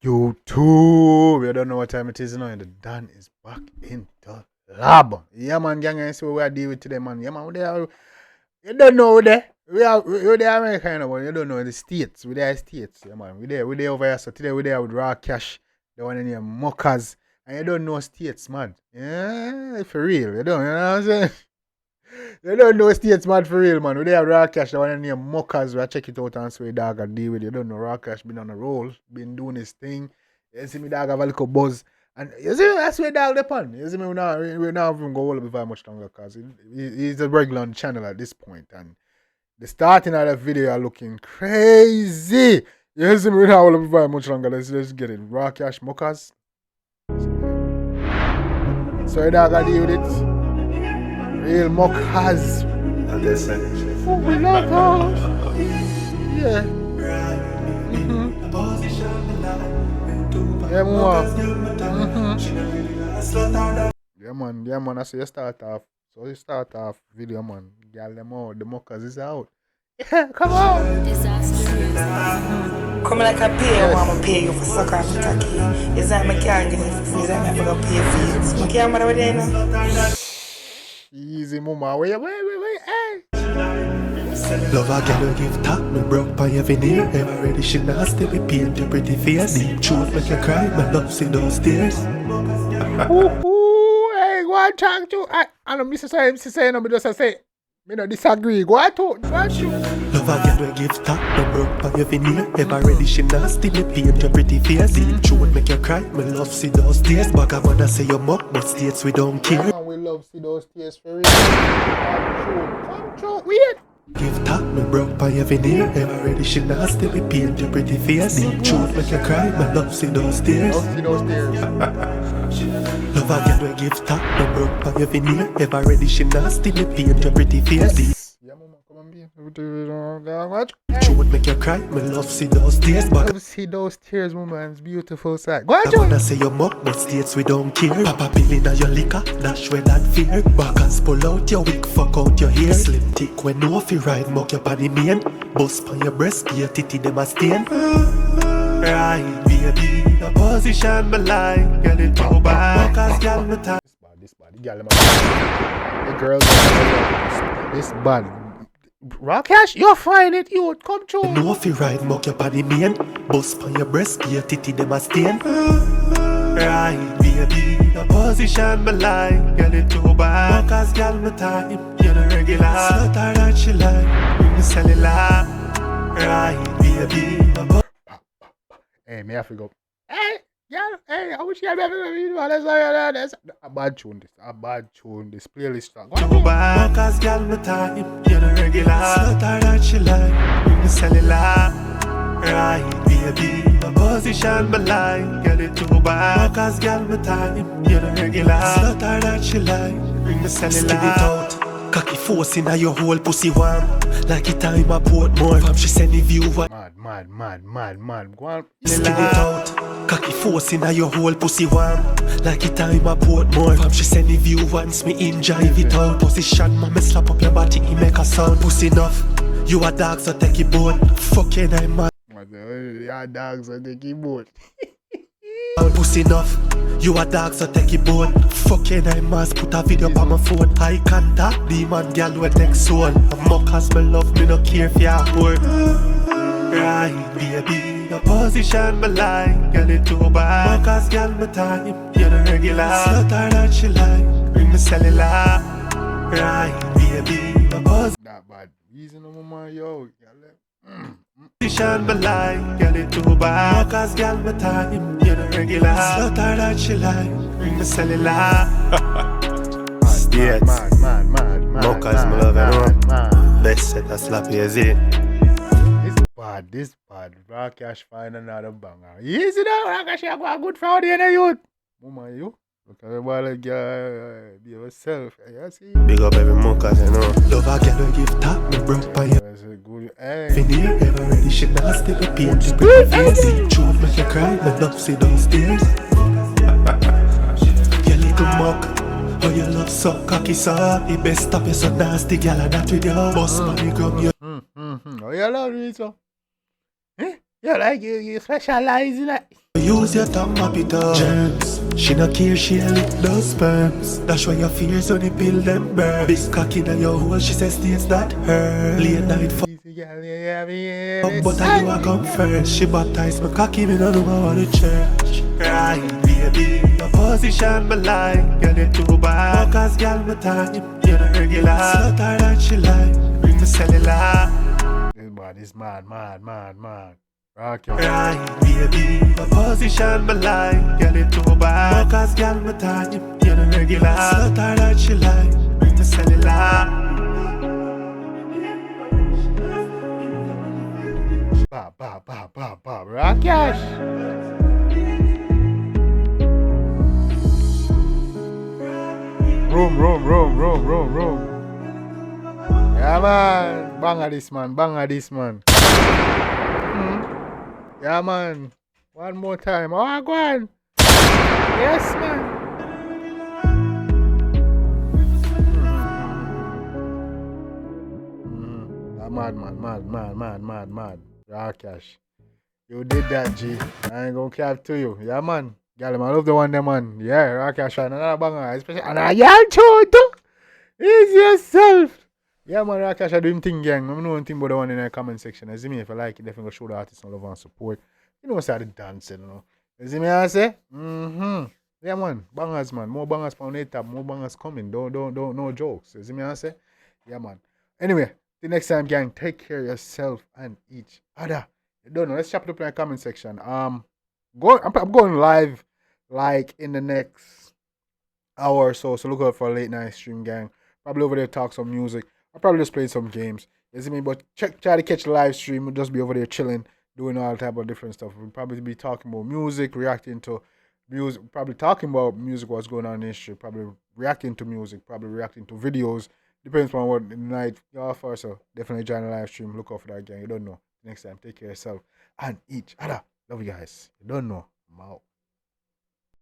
YouTube. You don't know what time it is now, and the Dan is back in the lab. Yeah, man, gang, I see what we are dealing with today, man. Yeah, man, you don't know there. We're the American one. You don't know the states. We're the states. Yeah, man. We're there over here. So today we're there with raw cash. The one in here, Mukkaz. And you don't know states, man. Yeah, for real. You know what I'm saying? You don't know states, man, for real, man. We there raw cash, the one in here, Mukkaz. We check it out and see dog and deal with it. You don't know raw cash been on a roll, been doing his thing. You see me dog have a little buzz. And you see that's where dog depend. You see me, we're not even go all very much longer because he's a regular on the channel at this point. And the starting of the video are looking crazy. You see me, we're not all very much longer. Let's get it. Raw cash, Mukkaz. So you dog deal with it. Real Mukkaz. Oh, we love her. Yeah. Yeah, more. Yeah, man. I say you start off. So you start off video, man. Girl, them out. The Mukkaz is out. Yeah, come on. Come like a pay, I'ma pay you for sucker and cocky. Is that my can't get it for free? Is that my gonna pay for you? My can't matter with it now. Easy, mama. Wait, hey. Love a girl who give top, me broke by your veneer. Ever ready, she nasty, me paint your pretty face. Deep truth make you cry, my love see those tears. Hey, go and talk to. I don't miss the same, no, me just say, me no disagree. Go and talk. Love a girl who give top, me broke by your veneer. Ever ready, she nasty, me paint your pretty face. Deep truth make you cry, my love see those tears. But I wanna say you mock, but states we don't care. Man, we love see those tears for real. Come true, weird. Give top, me broke by your veneer. Ever ready, she nasty, me paint your pretty face. Deep truth make you cry, my love see those tears. Love see those tears. Love a girl who give top, me broke by your veneer. Ever ready, she nasty, me paint your pretty face. Yeah, mama, come on, be. Truth make you cry, me love see those tears. But Love see those tears, mama. It's beautiful sight. Go I on, wanna say you mock, but states we don't care. Papa billing on your liquor, dash with that fear. Backers pull out your wig, fuck out your hair. Slim thick when no fi ride, mock your body main. Bust on your breast, your titty them a stain. Right, baby, the position me like, girl it too bad. Mukkaz girl me time. This bad. The girl, the girls, this bad. Raw cash, you'll find it, you come true. No fi ride, mock your body main. Bust on your breast, your titty them a stain. Right, baby, the position me like, girl it too bad. Mukkaz girl me time, you the regular. Slaughter that she like, bring the cellular. Right, baby, the Hey, me have to go. Hey, yeah, hey, I wish you had that's a bad tune. This a bad tune. This playlist. too bad. Mukkaz girl me time, you the regular. Slaughter that she like, bring the cellular. Right, baby, the position me like, girl it too bad. Mukkaz girl me time, you the regular. Slaughter that she like, bring the cellular. Skin it out. Cocky force in your whole pussy warm. Like it time a port more. From she send the view what Mad. Go on. skin it out. Cocky force in your whole pussy warm. Like it time a port more. From she send the view once me in jive it out. Position mama slap up your body he make a sound. Pussy enough. You a dog so take it boat. Fucking I'm mad. Yeah, dogs on the keyboard. Pussy enough. You a dog so take it boat. Fucking I must put a video on my phone. Eye contact, the man girl with next soul. Mukkaz me love me no care for your word. Right, baby, the position me like, girl it too bad. Mukkaz girl me time, you the regular. Slaughter that she like, bring me cellular. Right, baby, the position That bad. Reason no mama, yo. me like, girl it too bad. Mukkaz girl me time, you the regular. Slaughter that she like, bring me cellular. Mad. Mukkaz me love you know. Best set a slappy as it. This bad. Raw cash find another banger. Easy now, Raw cash, you got a good Floridian youth. Mama, you. Look at the ball, be yourself. You see? Big up every Mukkaz, you know. Love a girl who give top, me broke by your That's a good. Hey. veneer. Ever ready, she nasty, me paint your pretty face. Deep truth make you cry, me love see those tears. You little muck, how you love so cocky so. The best stop you so nasty, girl, and that with you. Bust money gum, you Oh, you love it, so. Eh? You like you specialize in that. Use your tongue, map it up. Germs, she no care, she a lick those sperms. That's why your fears on the pill them burn. Big cocky in your hole, she says states that hurt. Late night fuck, but I you a come first. She baptized my cocky, me no know I want to church. Right, baby, my position, my line, get it too bad. Mukkaz girl, my time, you're the regular. Slutter that she like, bring the cellular. This mad. Rock your right, baby, my position, my line, get it too bad. Mukkaz girl, my time, you're the regular. Slutter that she like, bring the cellular. Ba. Rock Cashh. Room. Yeah, man. Bang this man. Yeah, man. One more time. Oh, go on. Yes, man. Mad. Rock Cashh. You did that, G. I ain't gonna cap to you. Yeah, man. Girl, I love the one there, man. Yeah, Rock Cashh and another banger. Especially, and I yell too. Ease yourself. Yeah, man, Rock Cashh, I do him thing, gang. I know one thing about the one in the comment section. You see me, if you like it, definitely go show the artist some love and support. You know, start the dancing, you know. You see me, I say? Yeah, man. Bangers, man. More bangers on the tab. More bangers coming. Don't, no jokes. You see me, I say? Yeah, man. Anyway, till next time, gang, take care of yourself and each other. You don't know. Let's chop it up in the comment section. I'm going live like in the next hour or so. So look out for a late night stream, gang. Probably over there talk some music. I'll probably just play some games. You see me? But try to catch the live stream. We'll just be over there chilling, doing all type of different stuff. We'll probably be talking about music, reacting to music, probably talking about music, what's going on in the industry, probably reacting to music, probably reacting to videos. Depends on what night you offer. So definitely join the live stream. Look out for that, gang. You don't know. Next time, take care of yourself and each other. Love you guys. You don't know. I'm out.